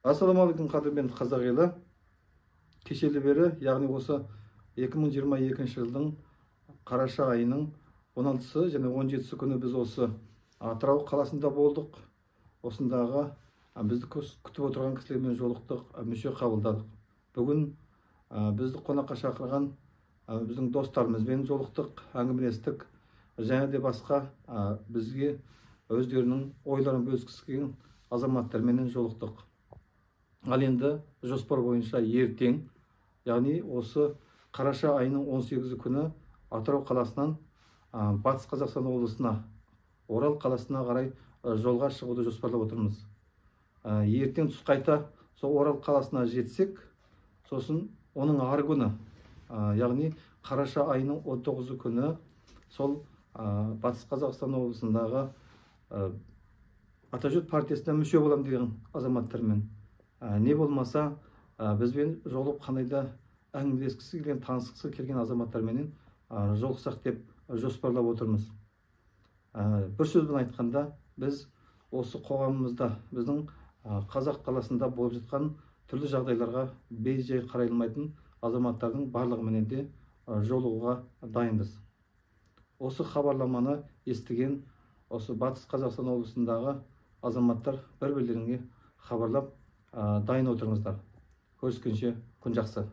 Ассалаумағалейкум қадірменді қазақ елі. Кешелі бері, яғни осы 2022 жылдың қараша айының 16-сы және 17-сі күні біз осы Атырау қаласында болдық. Осындағы бізді күтіп отырған кісілермен жолықтық, мүше қабылдадық. Бүгін бізді қонаққа шақырған біздің достарымызбен жолықтық, әңгімелестік, және де басқа бізге өздерінің ойларын бөліскісі келген азаматтармен жолықтық. Ал енді жоспар бойынша ертең, яғни осы қараша айының 18 күні Атырау қаласынан Батыс Қазақстан облысына, Орал қаласына қарай жолға шығуды жоспарлап отырмыз. Ертең түс қайта сол Орал қаласына жетсек, сосын оның ары күні, яғни қараша айының 19 күні сол Батыс Қазақстан облысындағы Атажұрт партиясына мүше болам деген азаматтармен, не болмаса бізбен жолып қандайда әңгімелескісі келген, танысқысы келген азаматтармен жолықсақ деп жоспарлап отырмыз. Бір сөзбен айтқанда, біз осы қоғамымызда, біздің қазақ қаласында болып жатқан түрлі жағдайларға бей-жай қарай алмайтын азаматтардың барлығымен де жолығуға дайынбыз. Осы хабарламаны естіген осы Батыс Қазақстан облысындағы азаматтар бір-бірлеріне хабарлап дайын отырыңыздар. Көріскенше күн жақсы.